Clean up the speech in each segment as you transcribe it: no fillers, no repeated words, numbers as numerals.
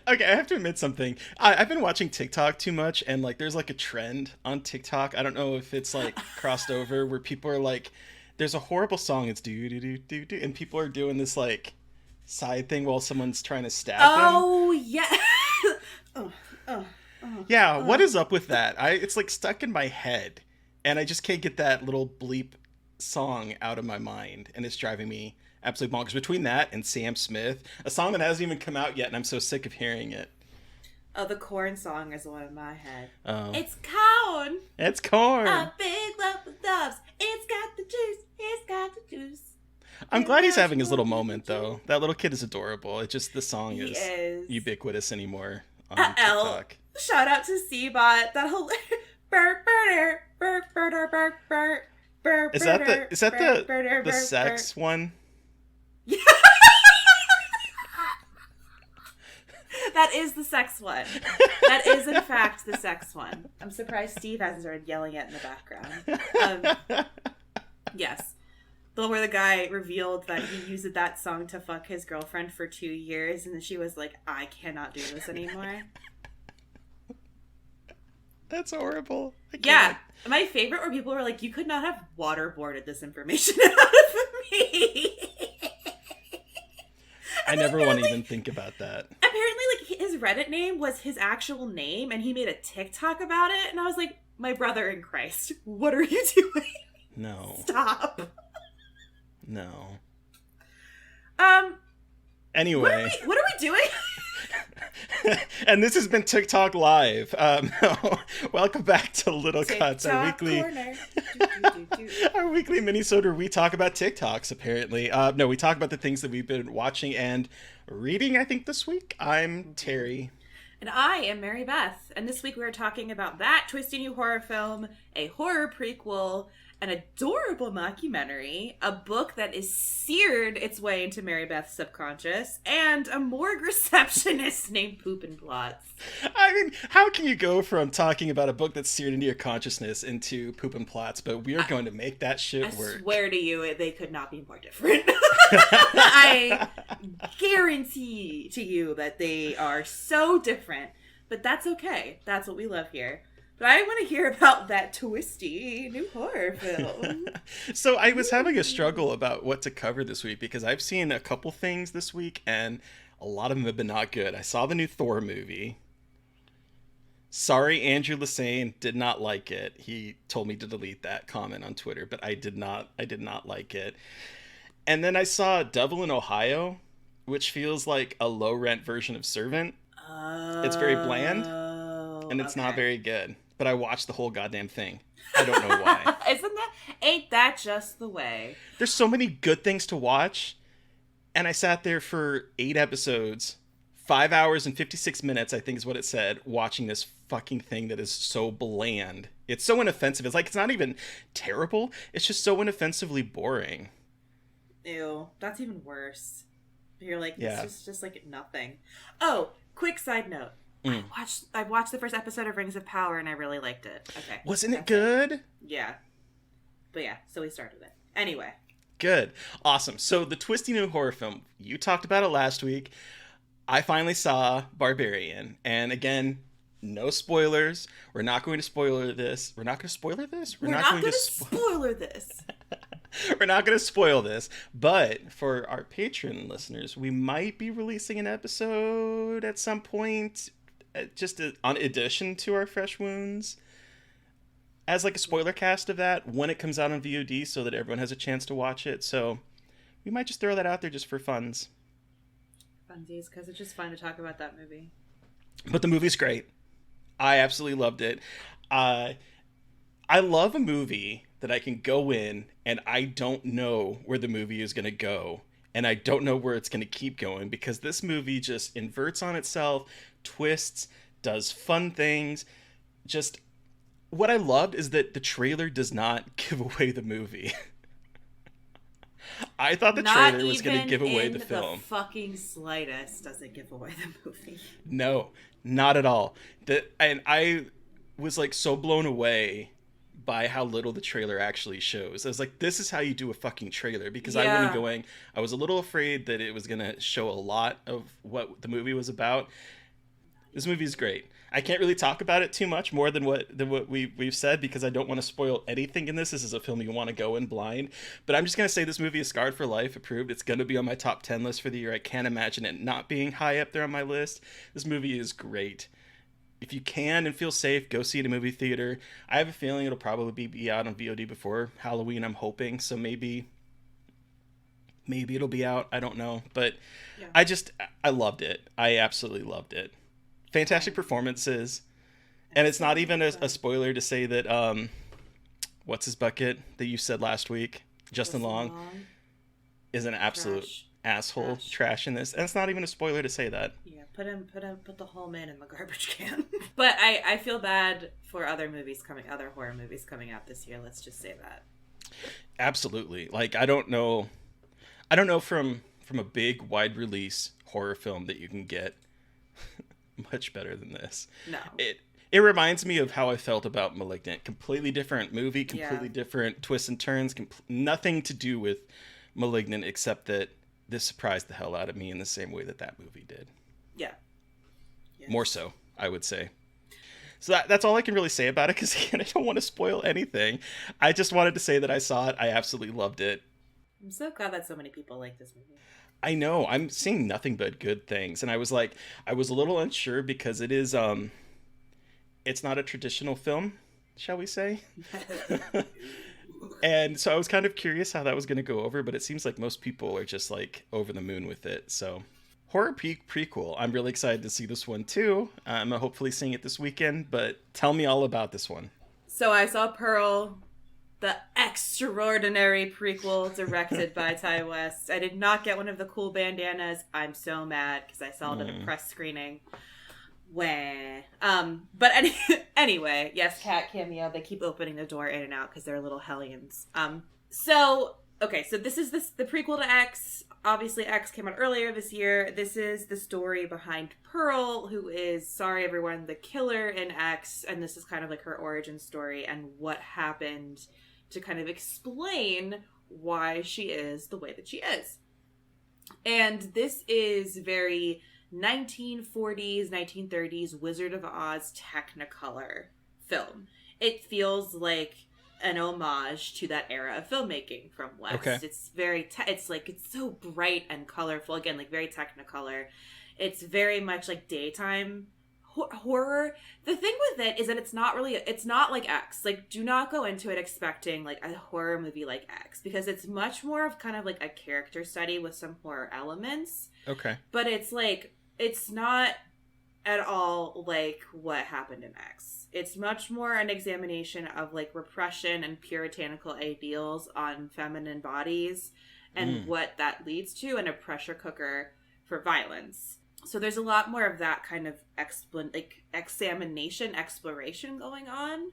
Okay, I have to admit something. I've been watching TikTok too much, and like, there's like a trend on TikTok. I don't know if it's like crossed over where people are like, there's a horrible song. It's do do do do do, and people are doing this like side thing while someone's trying to stab them. Oh yeah. oh, oh, Yeah, what oh. is up with that? It's like stuck in my head, and I just can't get that little bleep song out of my mind, and it's driving me absolutely bonkers. Between that and Sam Smith, a song that hasn't even come out yet, and I'm so sick of hearing it. Oh, the corn song is one in my head. Oh, It's corn, it's corn. a big lump of doves. It's got the juice. It's got the juice. I'm It's glad he's got having his the little moment juice. though. That little kid is adorable. It just the song He is is. ubiquitous anymore on L. TikTok. Shout out to Cbot. That whole burr burr burr burr burr burr burr Is that the sex one? That is the sex one. That is, in fact, the sex one. I'm surprised Steve hasn't started yelling it in the background. Yes. The one where the guy revealed that he used that song to fuck his girlfriend for 2 years, and then she was like, I cannot do this anymore. That's horrible. Yeah. My favorite were people were like, you could not have waterboarded this information out of me. I never want to even think about that. Apparently, like, his Reddit name was his actual name, and he made a TikTok about it, and I was like, my brother in Christ, what are you doing? No. Stop. No. What Anyway. what are we doing? And this has been TikTok Live. Welcome back to Little Cuts, our TikTok weekly corner. Do. our weekly minisode where we talk about TikToks, apparently. No, we talk about the things that we've been watching and reading, I think, this week. I'm Terry. And I am Mary Beth, and this week we are talking about that twisty new horror film, a horror prequel, an adorable mockumentary, a book that is seared its way into Mary Beth's subconscious, and a morgue receptionist named Poop and Plots. I mean, how can you go from talking about a book that's seared into your consciousness into Poop and Plots, but we are going to make that shit work. I swear to you, they could not be more different. I guarantee to you that they are so different, but that's okay. That's what we love here. But I want to hear about that twisty new horror film. So I was having a struggle about what to cover this week because I've seen a couple things this week and a lot of them have been not good. I saw the new Thor movie. Sorry, Andrew Lassane did not like it. He told me to delete that comment on Twitter, but I did not like it. And then I saw Devil in Ohio, which feels like a low rent version of Servant. It's very bland and it's not very good. But I watched the whole goddamn thing. I don't know why. Ain't that just the way? There's so many good things to watch. And I sat there for 8 episodes, 5 hours and 56 minutes, I think is what it said, watching this fucking thing that is so bland. It's so inoffensive. It's like, it's not even terrible. It's just so inoffensively boring. Ew, that's even worse. You're like, Yeah. it's just like nothing. Oh, quick side note. I watched the first episode of Rings of Power and I really liked it. Okay. Wasn't it good? Yeah. But yeah, so we started it. Anyway. Good. Awesome. So the twisty new horror film, you talked about it last week. I finally saw Barbarian. And again, no spoilers. We're not going to spoiler this. We're not going to spoiler this? We're not going to spoiler this. We're not going to spoil this. But for our Patreon listeners, we might be releasing an episode at some point, just on addition to our Fresh Wounds, as like a spoiler cast of that when it comes out on VOD so that everyone has a chance to watch it. So we might just throw that out there just for funsies, because it's just fun to talk about that movie. But the movie's great. I absolutely loved it. I love a movie that I can go in and I don't know where the movie is going to go. And I don't know where it's going to keep going because this movie just inverts on itself, twists, does fun things. Just what I loved is that the trailer does not give away the movie. I thought the trailer was going to give away the film. The fucking slightest doesn't give away the movie. No, not at all. And I was like so blown away by how little the trailer actually shows. I was like, this is how you do a fucking trailer, because I went in going, I was a little afraid that it was going to show a lot of what the movie was about. This movie is great. I can't really talk about it too much more than what we've said because I don't want to spoil anything in this. This is a film you want to go in blind. But I'm just gonna say this movie is Scarred for Life approved. It's gonna be on my top 10 list for the year. I can't imagine it not being high up there on my list. This movie is great. If you can and feel safe, go see it in a movie theater. I have a feeling it'll probably be out on VOD before Halloween, I'm hoping. So maybe it'll be out. I don't know. But yeah. I loved it. I absolutely loved it. Fantastic performances. And it's not even a spoiler to say that, what's his bucket that you said last week? Justin Long is an absolute asshole trash in this. And it's not even a spoiler to say that. Yeah. Put the whole man in the garbage can. But I feel bad for other horror movies coming out this year. Let's just say that. Absolutely. Like, I don't know from a big wide release horror film that you can get much better than this. No. It reminds me of how I felt about Malignant. Completely different movie, completely different twists and turns, nothing to do with Malignant except that this surprised the hell out of me in the same way that movie did. Yeah. Yes. More so, I would say. So that's all I can really say about it because, again, I don't want to spoil anything. I just wanted to say that I saw it. I absolutely loved it. I'm so glad that so many people like this movie. I know. I'm seeing nothing but good things. And I was a little unsure because it is, it's not a traditional film, shall we say? And so I was kind of curious how that was going to go over, but it seems like most people are just like over the moon with it. So horror prequel. I'm really excited to see this one too. I'm hopefully seeing it this weekend, but tell me all about this one. So I saw Pearl, the extraordinary prequel directed by Ty West. I did not get one of the cool bandanas. I'm so mad because I saw it at a press screening. Wah. But anyway, yes, cat cameo. They keep opening the door in and out because they're little hellions. So this is the prequel to X. Obviously, X came out earlier this year. This is the story behind Pearl, who is, sorry everyone, the killer in X, and this is kind of like her origin story and what happened to kind of explain why she is the way that she is. And this is very 1940s, 1930s Wizard of Oz Technicolor film. It feels like an homage to that era of filmmaking from West. Okay. It's very, it's so bright and colorful. Again, like very Technicolor. It's very much like daytime horror. The thing with it is that it's not like X. Like, do not go into it expecting like a horror movie like X, because it's much more of kind of like a character study with some horror elements. Okay. But it's not at all like what happened in X. It's much more an examination of like repression and puritanical ideals on feminine bodies and what that leads to, and a pressure cooker for violence. So there's a lot more of that kind of exploration going on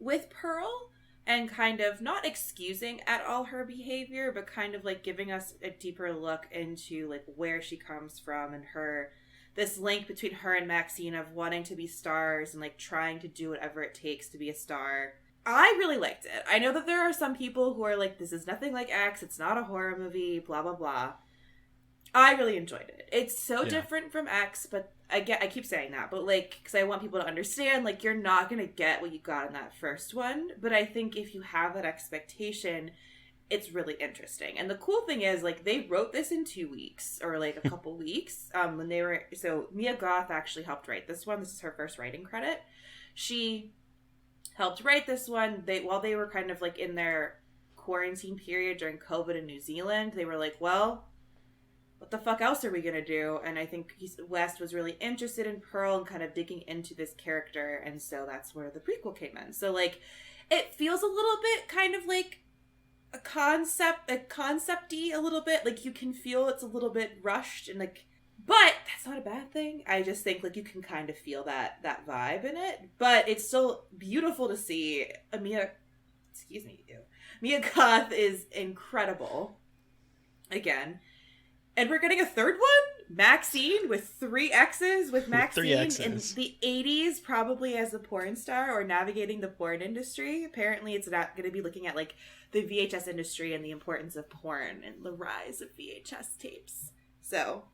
with Pearl, and kind of not excusing at all her behavior, but kind of like giving us a deeper look into like where she comes from and this link between her and Maxine of wanting to be stars and like trying to do whatever it takes to be a star. I really liked it. I know that there are some people who are like, this is nothing like X, it's not a horror movie, blah, blah, blah. I really enjoyed it. It's so different from X, but I keep saying that, but like, because I want people to understand, like, you're not going to get what you got in that first one, but I think if you have that expectation, it's really interesting. And the cool thing is, like, they wrote this in 2 weeks, or like a couple weeks, so Mia Goth actually helped write this one. This is her first writing credit. She helped write this one. While they were kind of like in their quarantine period during COVID in New Zealand, they were like, well, what the fuck else are we gonna do? And I think West was really interested in Pearl and kind of digging into this character, and so that's where the prequel came in. So like, it feels a little bit kind of like a concept-y a little bit. Like, you can feel it's a little bit rushed, and like, but that's not a bad thing. I just think like you can kind of feel that vibe in it, but it's still beautiful to see. Mia Goth is incredible again. And we're getting a third one, Maxine, with 3 X's, with Maxine in the 80s, probably as a porn star or navigating the porn industry. Apparently it's not going to be looking at like the VHS industry and the importance of porn and the rise of VHS tapes. So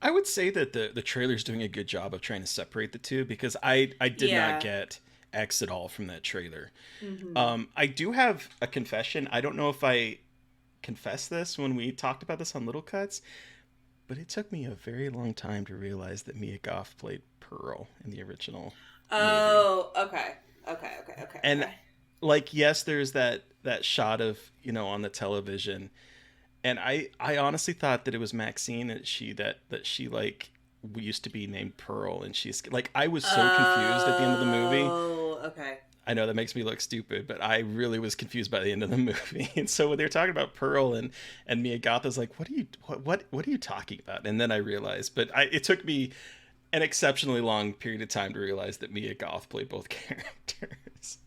I would say that the trailer's doing a good job of trying to separate the two, because I did not Yeah. get X at all from that trailer. Mm-hmm. I do have a confession. I don't know if I confessed this when we talked about this on Little Cuts, but it took me a very long time to realize that Mia Goth played Pearl in the original movie. Oh, okay. Okay. And like, yes, there's that shot of, on the television, and I honestly thought that it was Maxine, that she like used to be named Pearl, and she's like, I was so confused at the end of the movie. Oh, okay. I know that makes me look stupid, but I really was confused by the end of the movie. And so when they were talking about Pearl and Mia Goth, I was like, what are you talking about? And then I realized, but it took me an exceptionally long period of time to realize that Mia Goth played both characters.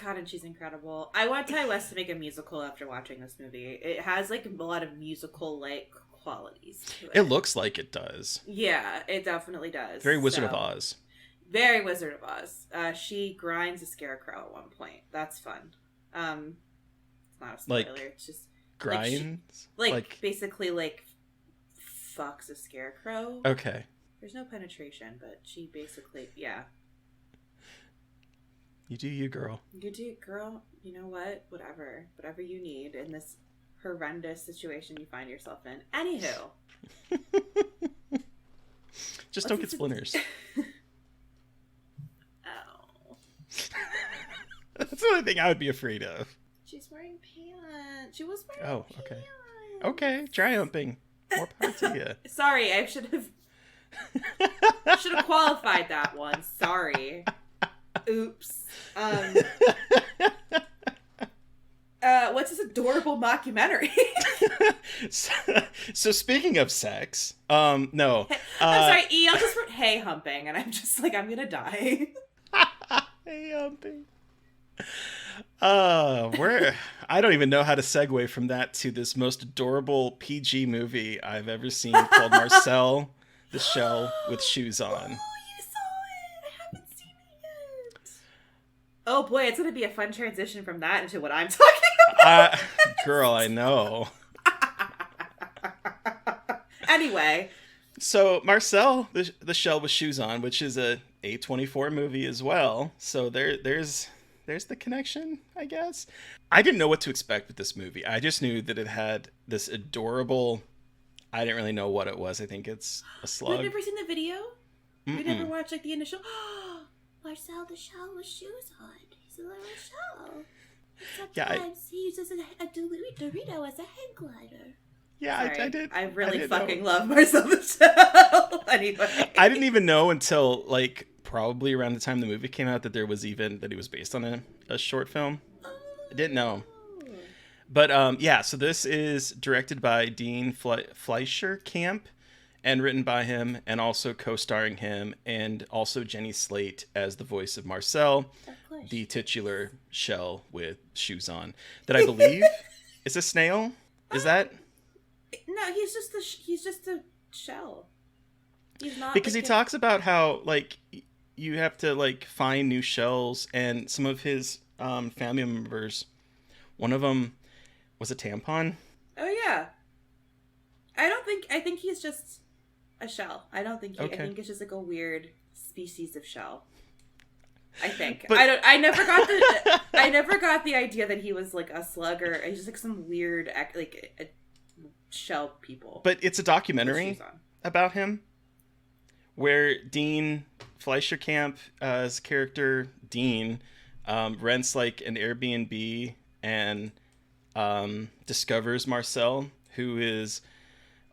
God, and she's incredible. I want Ty West to make a musical after watching this movie. It has like a lot of musical-like qualities to it. It looks like it does. Yeah, it definitely does. Very Wizard of Oz. Very Wizard of Oz. She grinds a scarecrow at one point. That's fun. It's not a spoiler. Like, it's just grinds? like basically like fucks a scarecrow. Okay. There's no penetration, but she basically, yeah. You do you, girl. You do, girl. You know what? Whatever you need in this horrendous situation you find yourself in. Anywho. Just don't get splinters. Oh. That's the only thing I would be afraid of. She's wearing pants. She was wearing Oh, pants. okay. Okay, triumphing. More power to you. Sorry, I should have qualified that one. Sorry. Oops. What's this adorable mockumentary? so speaking of sex, no. I'm sorry, E. I'll just wrote hey humping, and I'm just like, I'm gonna die. Hey humping. I don't even know how to segue from that to this most adorable PG movie I've ever seen, called Marcel, the Shell with Shoes On. Oh, you saw it! I haven't seen it yet. Oh boy, it's gonna be a fun transition from that into what I'm talking about. Girl, I know. Anyway. So Marcel, the Shell with Shoes On, which is a A24 movie as well. So there's the connection, I guess. I didn't know what to expect with this movie. I just knew that it had this adorable, I didn't really know what it was. I think it's a slug. You've never seen the video? Mm-mm. You never watched like the initial Marcel the Shell with shoes on. He's a little shell. Sometimes he uses a Dorito as a hang glider. Yeah, I did. I really did fucking know. love Marcel the Shell. Anyway. I didn't even know until like probably around the time the movie came out that he was based on a short film. I didn't know. But yeah, so this is directed by Dean Fleischer Camp and written by him, and also co-starring him, and also Jenny Slate as the voice of Marcel, the titular shell with shoes on, that I believe is a snail. Is that? No, he's just a shell. He's not, because like, he talks about how like you have to like find new shells, and some of his family members, one of them was a tampon. Oh yeah. I think he's just a shell. I don't think Okay. I think it's just like a weird species of shell. I think. But, I never got the idea that he was like a slug, or he's just like some weird like a shell people. But it's a documentary about him where Dean Fleischer Camp, his character Dean, rents like an Airbnb and discovers Marcel, who is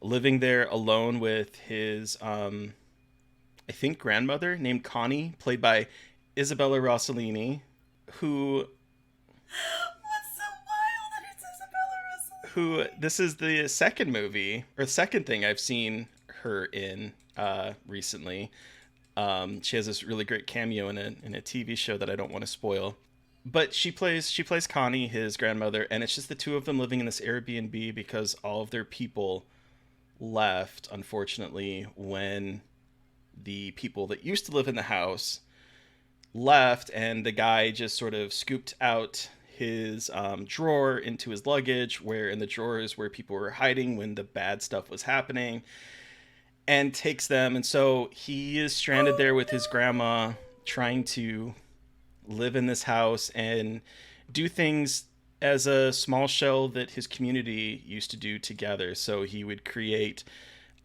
living there alone with his I think grandmother named Connie, played by Isabella Rossellini, who What's so wild that it's Isabella Rossellini? who this is the second movie or second thing I've seen her in recently. She has this really great cameo in a TV show that I don't want to spoil. But she plays Connie, his grandmother, and it's just the two of them living in this Airbnb because all of their people left, unfortunately, when the people that used to live in the house left, and the guy just sort of scooped out his drawer into his luggage, where in the drawer is where people were hiding when the bad stuff was happening. and takes them. And so he is stranded there with his grandma, trying to live in this house and do things as a small shell that his community used to do together. So he would create,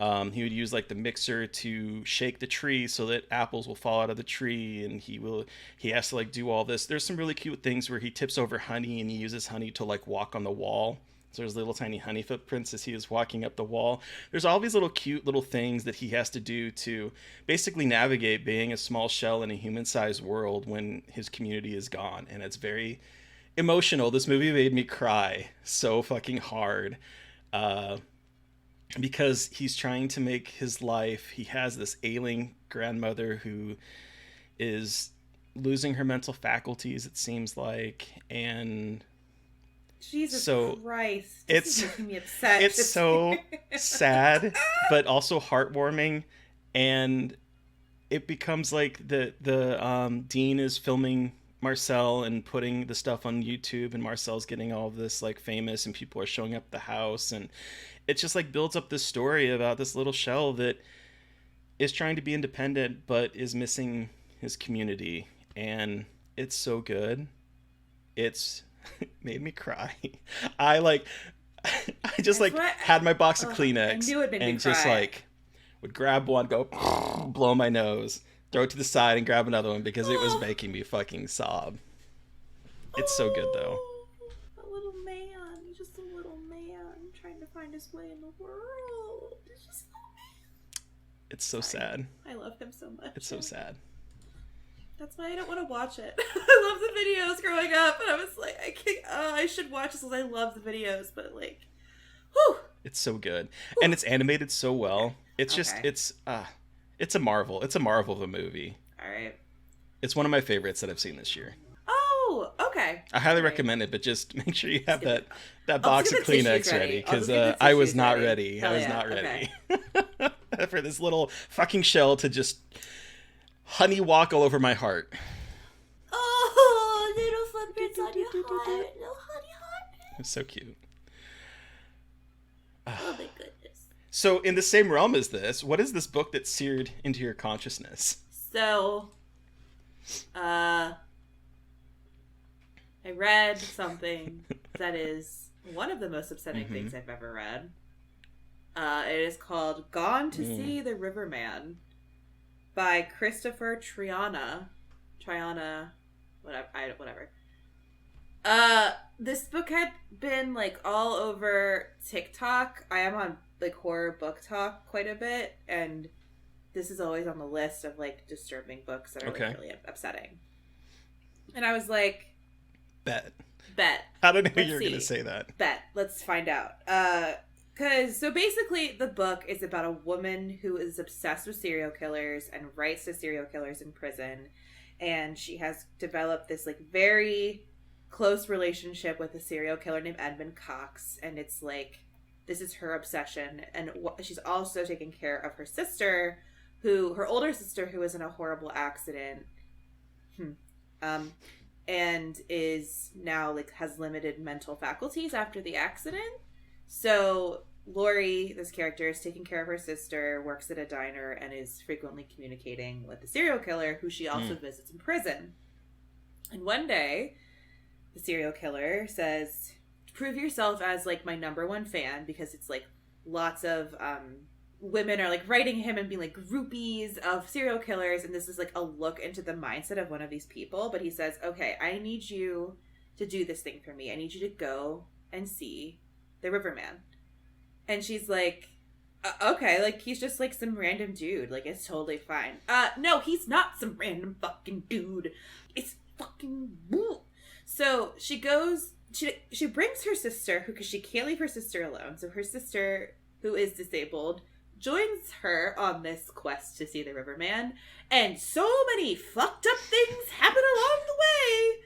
he would use like the mixer to shake the tree so that apples will fall out of the tree, and he has to like do all this. There's some really cute things where he tips over honey and he uses honey to like walk on the wall. So there's little tiny honey footprints as he is walking up the wall. There's all these little cute little things that he has to do to basically navigate being a small shell in a human-sized world when his community is gone. And it's very emotional. This movie made me cry so fucking hard, because he's trying to make his life. He has this ailing grandmother who is losing her mental faculties, it seems like, and Jesus Christ. It's making me upset. It's so sad, but also heartwarming, and it becomes like the Dean is filming Marcel and putting the stuff on YouTube, and Marcel's getting all of this like famous, and people are showing up at the house, and it just like builds up this story about this little shell that is trying to be independent but is missing his community, and it's so good. It's made me cry. I just like had my box of Kleenex, I knew it made me and cry. just like would grab one, go blow my nose, throw it to the side, and grab another one because it was making me fucking sob. It's so good though. A little man, he's just a little man trying to find his way in the world. It's just It's so sad. I love him so much. It's so sad. That's why I don't want to watch it. I love the videos growing up, and I was like, I can't. I should watch this because I love the videos, but like, whew. It's so good, and it's animated so well. It's just it's a marvel. It's a marvel of a movie. All right. It's one of my favorites that I've seen this year. Oh, okay. I highly recommend it, but just make sure you have that box of Kleenex ready, because I was not ready. Hell I was yeah. not ready for this little fucking shell to just honey walk all over my heart. Oh, little footprints on your heart, little honey heart. It's so cute. Oh my goodness. So in the same realm as this, what is this book that seared into your consciousness? So, I read something that is one of the most upsetting things I've ever read. It is called Gone to See the Riverman by Christopher Triana, whatever. This book had been like all over TikTok. I am on like horror book talk quite a bit, and this is always on the list of like disturbing books that are like, really upsetting. And I was like, bet. I don't know you were going to say that. Bet. Let's find out. So basically the book is about a woman who is obsessed with serial killers and writes to serial killers in prison. And she has developed this like very close relationship with a serial killer named Edmund Cox. And it's like, this is her obsession. And she's also taking care of her sister, her older sister, who was in a horrible accident. And is now like has limited mental faculties after the accident. So Lori, this character, is taking care of her sister, works at a diner, and is frequently communicating with the serial killer, who she also visits in prison. And one day, the serial killer says, "Prove yourself as like my number one fan," because it's like lots of women are like writing him and being like groupies of serial killers, and this is like a look into the mindset of one of these people. But he says, "Okay, I need you to do this thing for me. I need you to go and see the Riverman." And she's like, okay, like he's just like some random dude, like it's totally fine. No, he's not some random fucking dude. It's fucking woo. So she goes, she brings her sister, because she can't leave her sister alone. So her sister, who is disabled, joins her on this quest to see the Riverman, and so many fucked up things happen along the way.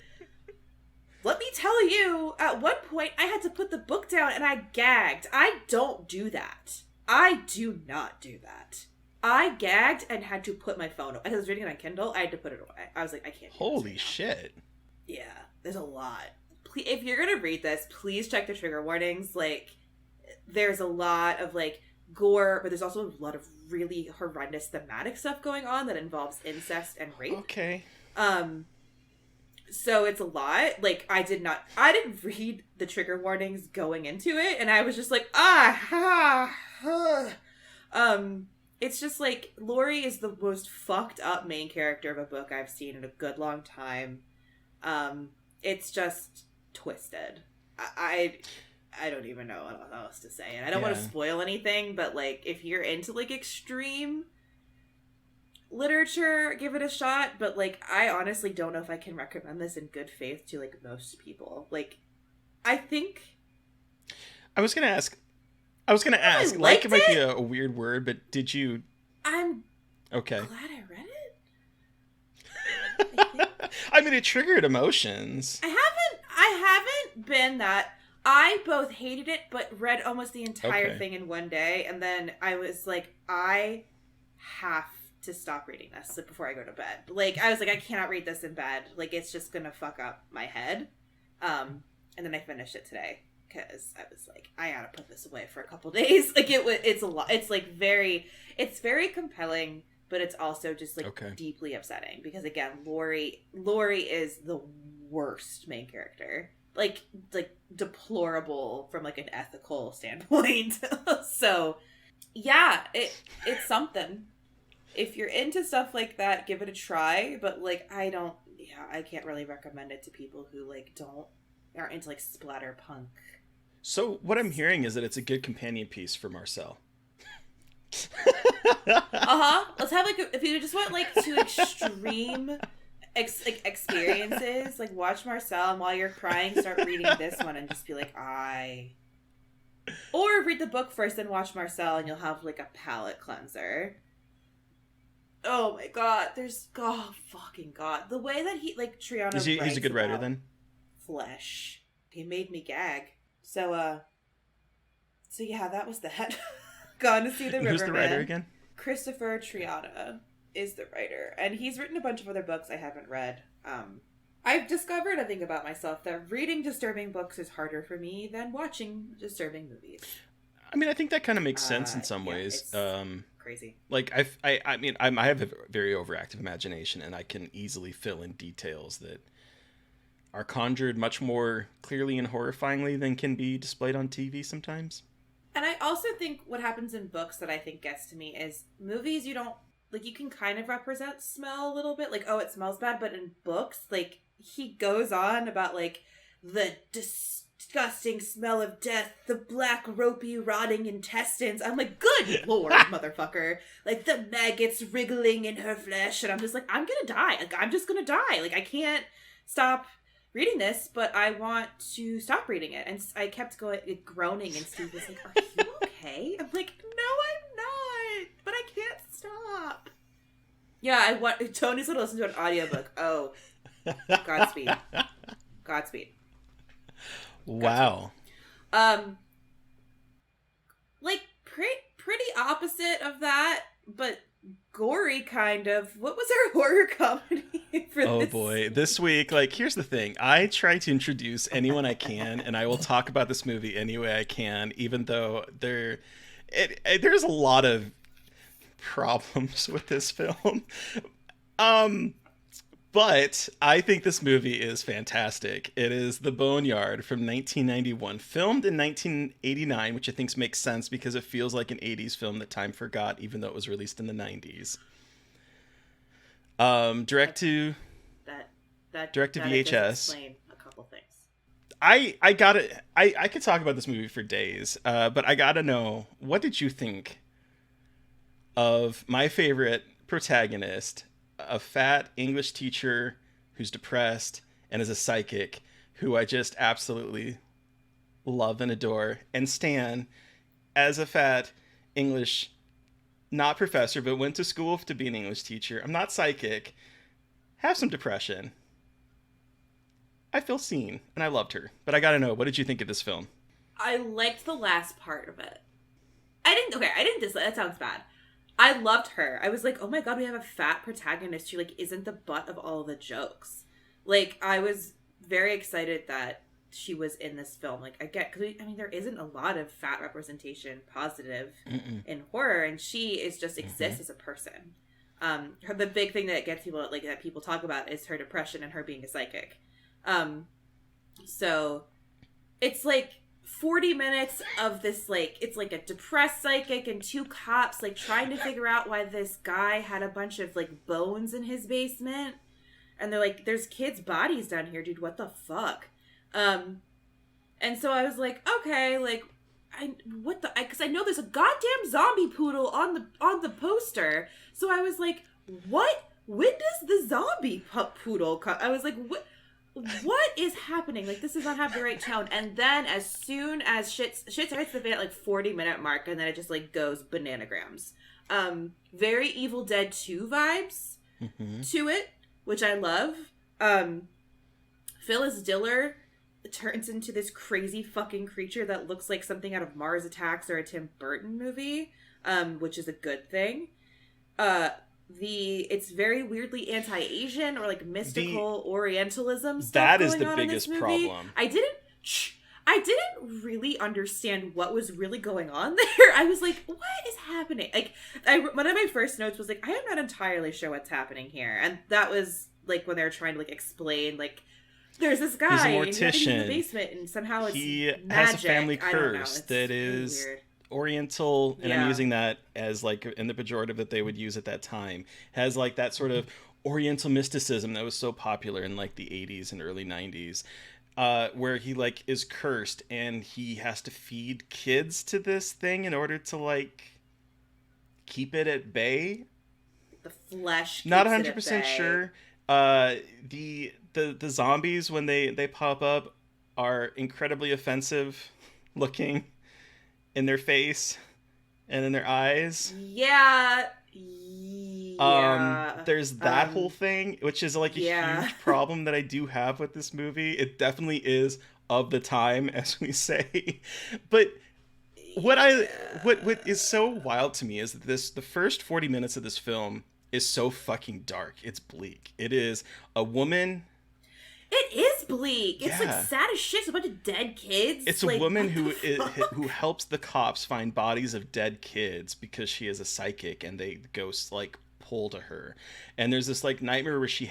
Let me tell you, at one point I had to put the book down and I gagged. I don't do that. I do not do that. I gagged and had to put my phone away. I was reading it on Kindle. I had to put it away. I was like, I can't do this Holy right now. shit. Yeah, there's a lot. If you're going to read this, please check the trigger warnings. Like, there's a lot of, like, gore, but there's also a lot of really horrendous thematic stuff going on that involves incest and rape. Okay. So it's a lot. Like, I didn't read the trigger warnings going into it, and I was just like, it's just like, Laurie is the most fucked up main character of a book I've seen in a good long time. It's just twisted. I don't even know what else to say, and I don't want to spoil anything, but like, if you're into like extreme literature, give it a shot. But like, I honestly don't know if I can recommend this in good faith to like most people. Like, I think I was gonna ask, like, it might be a weird word, but did you? I'm okay. glad I read it. I mean, it triggered emotions. I haven't been that. I both hated it, but read almost the entire thing in one day, and then I was like, I have to stop reading this before I go to bed. Like, I was like, I cannot read this in bed. Like, it's just gonna fuck up my head. And then I finished it today because I was like, I gotta put this away for a couple days. Like, it's a lot. It's like it's very compelling, but it's also just like deeply upsetting because, again, Laurie is the worst main character. Like deplorable from like an ethical standpoint. So yeah, it's something. If you're into stuff like that, give it a try. But like, I can't really recommend it to people who like aren't into like splatter punk. So what I'm hearing is that it's a good companion piece for Marcel. Let's have like, if you just want like two extreme experiences, like watch Marcel, and while you're crying, start reading this one and just be like, or read the book first and watch Marcel, and you'll have like a palate cleanser. Oh my god, fucking god. The way that he, like, Triana writes, he's a good writer then? Flesh. He made me gag. So yeah, that was that. Gone to see the Riverman. Who's the writer again? Christopher Triana is the writer. And he's written a bunch of other books I haven't read. I've discovered a thing about myself, that reading disturbing books is harder for me than watching disturbing movies. I mean, I think that kind of makes sense in some ways. Crazy. Like, I mean, I have a very overactive imagination, and I can easily fill in details that are conjured much more clearly and horrifyingly than can be displayed on TV sometimes. And I also think what happens in books that I think gets to me is movies, you don't, like, you can kind of represent smell a little bit. Like, oh, it smells bad. But in books, like, he goes on about, like, the disgusting smell of death, the black, ropey, rotting intestines. I'm like, good lord, motherfucker. Like, the maggots wriggling in her flesh. And I'm just like, I'm gonna die. Like, I'm just gonna die. Like, I can't stop reading this, but I want to stop reading it. And I kept groaning, and Steve was like, are you okay? I'm like, no, I'm not. But I can't stop. Yeah, Tony's gonna listen to an audiobook. Oh, Godspeed. Wow. Like, pretty opposite of that, but gory kind of. What was our horror comedy for this? Oh boy, this week, like, here's the thing. I try to introduce anyone I can, and I will talk about this movie any way I can, even though there's a lot of problems with this film. But I think this movie is fantastic. It is The Boneyard from 1991, filmed in 1989, which I think makes sense because it feels like an 80s film that time forgot, even though it was released in the 90s. Direct to VHS. Explain a couple things. I gotta. I could talk about this movie for days, but I gotta know, what did you think of my favorite protagonist? A fat English teacher who's depressed and is a psychic, who I just absolutely love and adore, and Stan as a fat English, not professor, but went to school to be an English teacher. I'm not psychic, have some depression. I feel seen, and I loved her. But I gotta know, what did you think of this film? I liked the last part of it. I didn't dislike, that sounds bad. I loved her. I was like, oh my god, we have a fat protagonist who, like, isn't the butt of all the jokes. Like, I was very excited that she was in this film. Like, I get, because I mean, there isn't a lot of fat representation positive in horror, and she is just exists as a person. The big thing that gets people, like, that people talk about is her depression and her being a psychic. So it's like 40 minutes of this, like, it's like a depressed psychic and two cops, like, trying to figure out why this guy had a bunch of, like, bones in his basement. And they're like, there's kids' bodies down here, dude, what the fuck? And so I was like, okay, like, because I know there's a goddamn zombie poodle on the poster. So I was like, what? When does the zombie poodle come? I was like, what is happening? Like, this does not have the right tone. And then as soon as shit starts to fit at like 40-minute mark, and then it just like goes bananagrams. Very Evil Dead 2 vibes to it, which I love. Phyllis Diller turns into this crazy fucking creature that looks like something out of Mars Attacks or a Tim Burton movie, which is a good thing. It's very weirdly anti-Asian or like mystical Orientalism stuff. That is going the on biggest in this movie. problem. I didn't really understand what was really going on there. I was like, what is happening? Like, one of my first notes was like, I am not entirely sure what's happening here. And that was like when they were trying to like explain, like, there's this guy he's a and he's in mortician. the basement and somehow it's he magic. has a family curse that is weird. Oriental, and I'm using that as like in the pejorative that they would use at that time, has like that sort of Oriental mysticism that was so popular in like the 80s and early 90s, where he like is cursed and he has to feed kids to this thing in order to like keep it at bay. The flesh. Not 100% sure. The zombies when they pop up are incredibly offensive looking in their face and in their eyes. Yeah. There's that whole thing, which is like a huge problem that I do have with this movie. It definitely is of the time, as we say. But what is so wild to me is that the first 40 minutes of this film is so fucking dark. It's bleak. It is a woman. It is bleak. It's like sad as shit. It's a bunch of dead kids. It's like, a woman who helps the cops find bodies of dead kids because she is a psychic and the ghosts like pull to her. And there's this like nightmare where she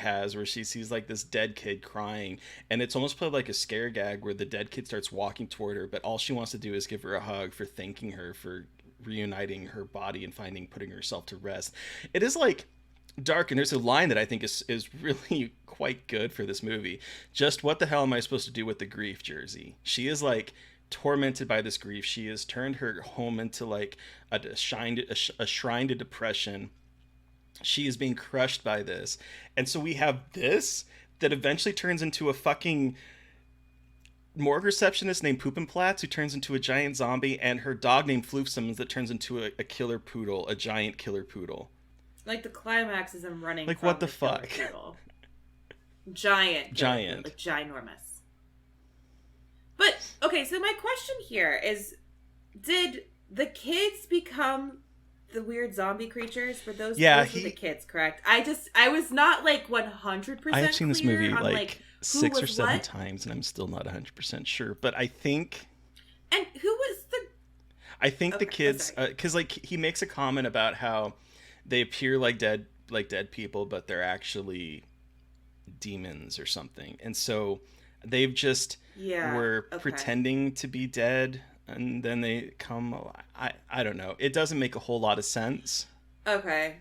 sees like this dead kid crying, and it's almost played like a scare gag where the dead kid starts walking toward her, but all she wants to do is give her a hug for thanking her for reuniting her body and putting herself to rest. It is like dark, and there's a line that I think is really quite good for this movie. Just what the hell am I supposed to do with the grief, Jersey? She is like tormented by this grief. She has turned her home into like a shrine to depression. She is being crushed by this, and so we have this that eventually turns into a fucking morgue receptionist named Poopinplatz who turns into a giant zombie, and her dog named Floofsims that turns into a killer poodle, a giant killer poodle. Like the climax is him running. Like from what the fuck? Giant, like ginormous. But okay, so my question here is: did the kids become the weird zombie creatures? For those were the kids, correct? I was not like 100%. I have seen this movie like 6 or 7 times, and I'm still not 100% sure. But I think. And who was the? I think the kids, because like he makes a comment about how they appear like dead people, but they're actually demons or something, and so they've just were pretending to be dead, and then they come. I don't know. It doesn't make a whole lot of sense. Okay.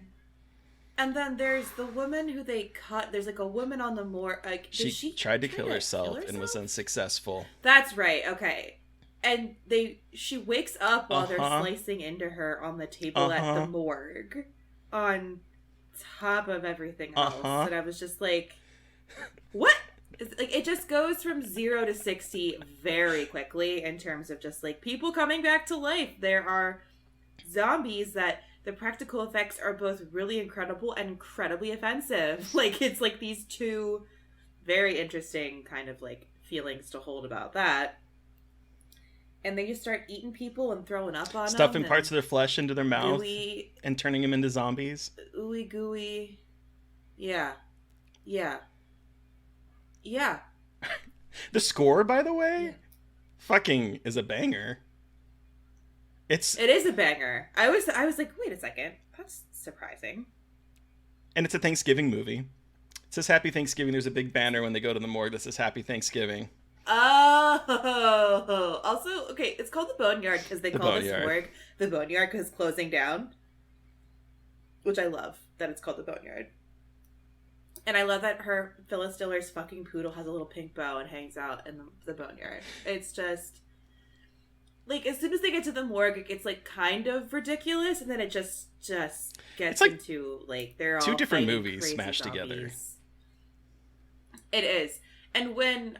And then there's the woman who they cut. There's like a woman on the moor. Like she tried to kill herself and was unsuccessful. That's right. Okay. And she wakes up while they're slicing into her on the table at the morgue, on top of everything else. And I was just like, what? Like, it just goes from 0 to 60 very quickly in terms of just like people coming back to life. There are zombies that the practical effects are both really incredible and incredibly offensive. Like, it's like these two very interesting kind of like feelings to hold about that. And they just start eating people and throwing up on them. Stuffing parts of their flesh into their mouth and turning them into zombies. Ooey gooey. Yeah. Yeah. Yeah. The score, by the way, Yeah. fucking is a banger. It is a banger. I was like, wait a second, that's surprising. And it's a Thanksgiving movie. It says Happy Thanksgiving. There's a big banner when they go to the morgue that says Happy Thanksgiving. Oh, also, okay, it's called the Boneyard because they call this Boneyard. morgue the Boneyard because it's closing down, which I love that it's called the Boneyard. And I love that Phyllis Diller's fucking poodle has a little pink bow and hangs out in the Boneyard. It's just, like, as soon as they get to the morgue, it gets, like, kind of ridiculous, and then it just gets like into, like, they're all two different fighting movies crazy smashed together. zombies. It is. And when,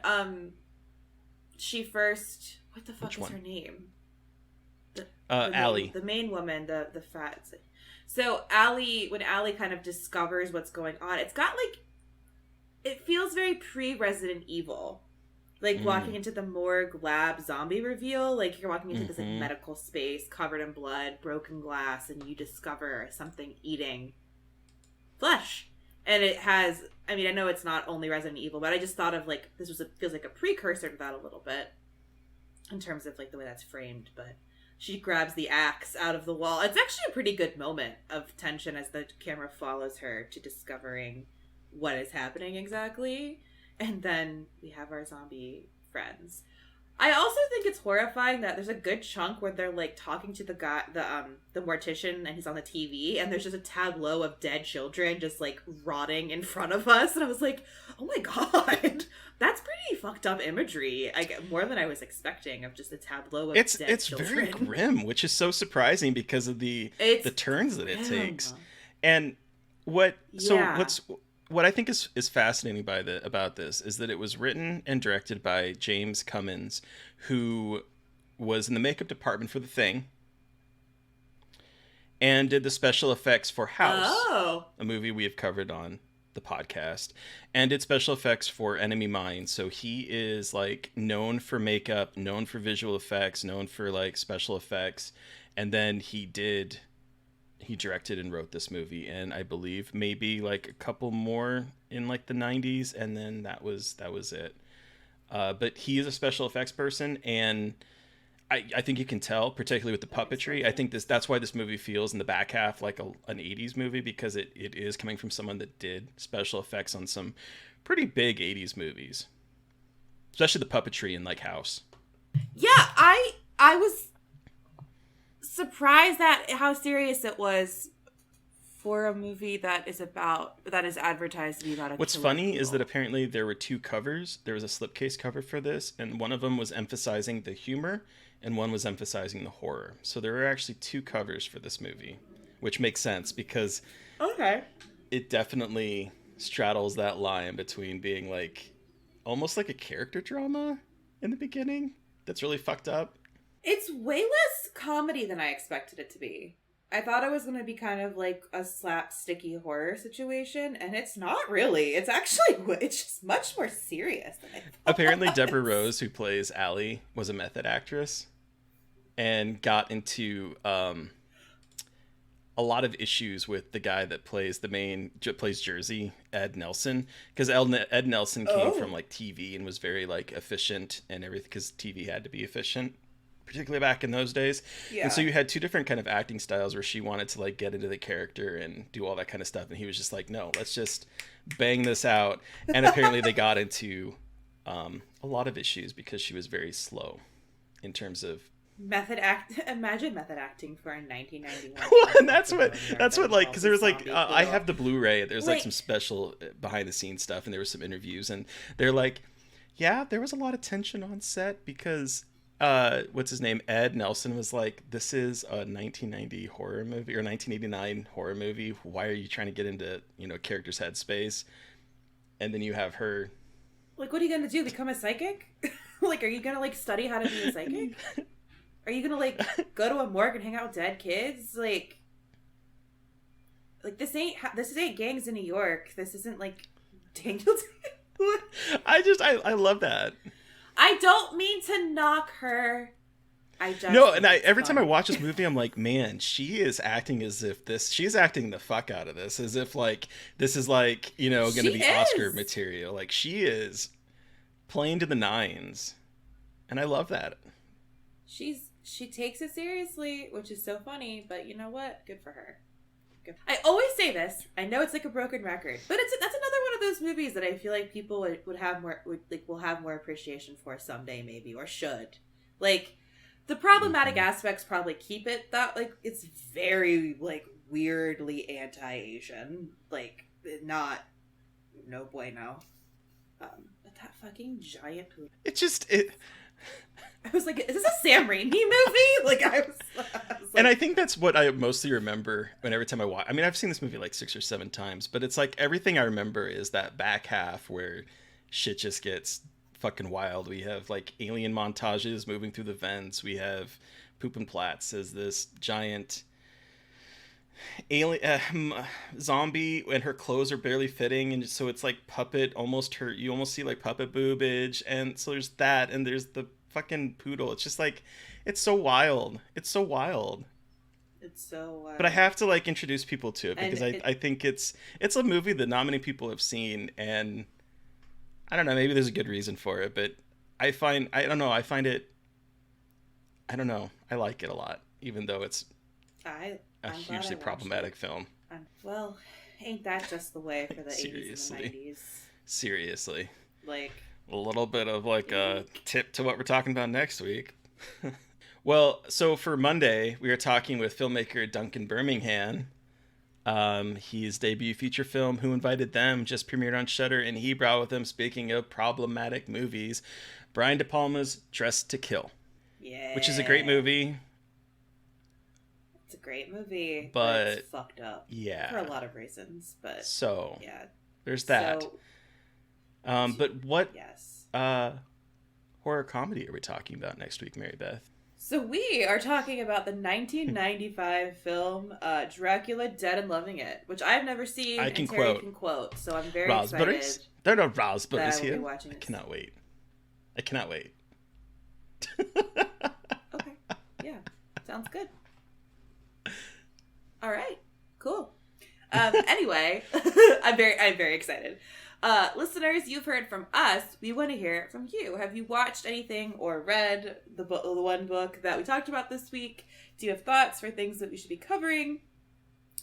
she first, what the fuck Which is one? her name? Allie. The main woman, the fat. So Allie, when Allie kind of discovers what's going on, it's got like, it feels very pre-Resident Evil. Like walking into the morgue lab zombie reveal, like you're walking into this like medical space covered in blood, broken glass, and you discover something eating flesh. And it has, I mean, I know it's not only Resident Evil, but I just thought of like, feels like a precursor to that a little bit in terms of like the way that's framed. But she grabs the axe out of the wall. It's actually a pretty good moment of tension as the camera follows her to discovering what is happening exactly. And then we have our zombie friends. I also think it's horrifying that there's a good chunk where they're like talking to the guy, the mortician, and he's on the TV, and there's just a tableau of dead children just like rotting in front of us, and I was like, oh my god, that's pretty fucked up imagery. I get more than I was expecting of just a tableau of dead children. It's very grim, which is so surprising because of the turns that it takes. And what I think is fascinating about this is that it was written and directed by James Cummins, who was in the makeup department for The Thing and did the special effects for House, a movie we have covered on the podcast, and did special effects for Enemy Mine. So he is like known for makeup, known for visual effects, known for like special effects, and then he directed and wrote this movie, and I believe maybe like a couple more in like the 90s, and then that was it. But he is a special effects person, and I think you can tell, particularly with the puppetry. I think that's why this movie feels in the back half like an 80s movie, because it is coming from someone that did special effects on some pretty big 80s movies, especially the puppetry in like House. Yeah, I was surprised at how serious it was for a movie that is advertised to be about a What's killer funny poodle. is that apparently there were two covers. There was a slipcase cover for this, and one of them was emphasizing the humor, and one was emphasizing the horror. So there were actually two covers for this movie, which makes sense because it definitely straddles that line between being like almost like a character drama in the beginning that's really fucked up. It's way less comedy than I expected it to be. I thought it was going to be kind of like a slapsticky horror situation, and it's not really. It's just much more serious than I thought. Apparently, Deborah Rose, who plays Allie, was a method actress and got into a lot of issues with the guy that plays Jersey, Ed Nelson, because Ed Nelson came from like TV and was very like efficient and everything, because TV had to be efficient, particularly back in those days. Yeah. And so you had two different kind of acting styles where she wanted to like get into the character and do all that kind of stuff, and he was just like, no, let's just bang this out. And apparently they got into a lot of issues because she was very slow in terms of Imagine method acting for a 1991. Well, and that's what like, because there was like I have the Blu-ray, there's like some special behind the scenes stuff, and there were some interviews, and they're like, yeah, there was a lot of tension on set because what's his name, Ed Nelson, was like, this is a 1990 horror movie or 1989 horror movie, why are you trying to get into character's headspace? And then you have her like, what are you gonna do, become a psychic? Like, are you gonna like study how to be a psychic? Are you gonna like go to a morgue and hang out with dead kids? Like this ain't Gangs in New York. This isn't like Daniel. I love that. I don't mean to knock her. Every time I watch this movie, I'm like, man, she is acting as if she's acting the fuck out of this, as if like this is like going to be Oscar material. Like, she is playing to the nines. And I love that. She takes it seriously, which is so funny, but you know what? Good for her. Good. I always say this. I know it's like a broken record, but that's another one of those movies that I feel like people would have more will have more appreciation for someday, maybe, or should. Like, the problematic aspects probably keep it that, like, it's very, like, weirdly anti-Asian, like, not no bueno. But that fucking giant poop. I was like, is this a Sam Raimi movie? Like, I was like... And I think that's what I mostly remember every time I watch. I mean, I've seen this movie like 6 or 7 times, but it's like everything I remember is that back half where shit just gets fucking wild. We have like alien montages moving through the vents. We have Poopin' Platz as this giant alien zombie, and her clothes are barely fitting, and so it's like puppet, you almost see like puppet boobage, and so there's that, and there's the fucking poodle. It's just like, it's so wild. But I have to like introduce people to it because I think it's a movie that not many people have seen, and I don't know, maybe there's a good reason for it, but I like it a lot, even though it's a hugely problematic film. Well, ain't that just the way for the 80s and the 90s? Seriously. Like, a little bit of like a tip to what we're talking about next week. Well, so for Monday, we are talking with filmmaker Duncan Birmingham. His debut feature film, Who Invited Them, just premiered on Shudder, and he brought with him, speaking of problematic movies, Brian De Palma's Dressed to Kill. Yeah. Which is a great movie. It's a great movie, but it's fucked up. Yeah. For a lot of reasons, but... So, yeah. There's that. But what horror comedy are we talking about next week, Mary Beth? So we are talking about the 1995 film Dracula Dead and Loving It, which I've never seen. I can Terry quote. Can quote, so I'm very raspberries? excited. There are no raspberries here. I cannot wait. I cannot wait. Okay. Yeah. Sounds good. All right. Cool. Anyway, I'm very excited. Listeners, you've heard from us. We want to hear it from you. Have you watched anything or read the one book that we talked about this week? Do you have thoughts for things that we should be covering?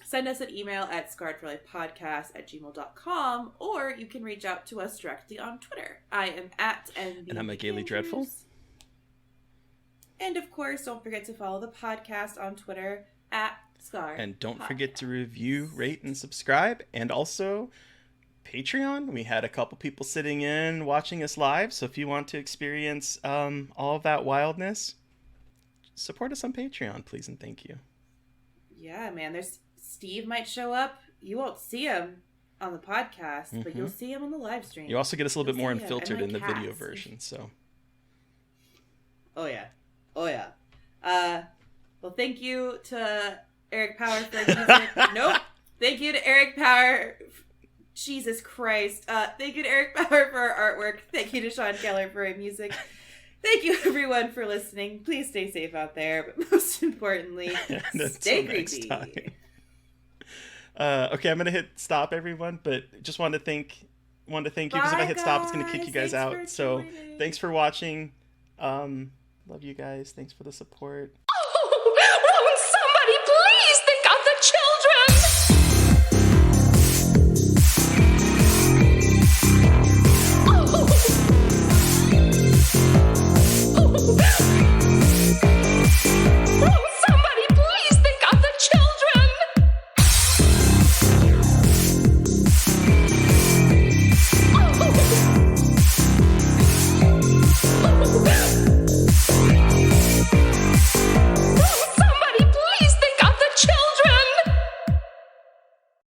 Send us an email at scarredforlifepodcast@gmail.com, or you can reach out to us directly on Twitter. I am at NB And I'm at Gaily Dreadful. And of course, don't forget to follow the podcast on Twitter at Scarred. And don't forget to review, rate, and subscribe. And also Patreon. We had a couple people sitting in watching us live, so if you want to experience all of that wildness, support us on Patreon, please and thank you. Yeah, man. There's Steve might show up. You won't see him on the podcast, but you'll see him on the live stream. You also get us a little bit more unfiltered in the video version. So. Oh yeah. Well, thank you to Eric Power for music. Nope. Thank you to Eric Power. Jesus Christ. Thank you to Eric Power for our artwork. Thank you to Sean Keller for our music. Thank you, everyone, for listening. Please stay safe out there, but most importantly, stay creepy. Okay, I'm gonna hit stop, everyone, but just wanted to thank you, because if I hit stop, it's gonna kick you guys out. So thanks for watching. Love you guys. Thanks for the support.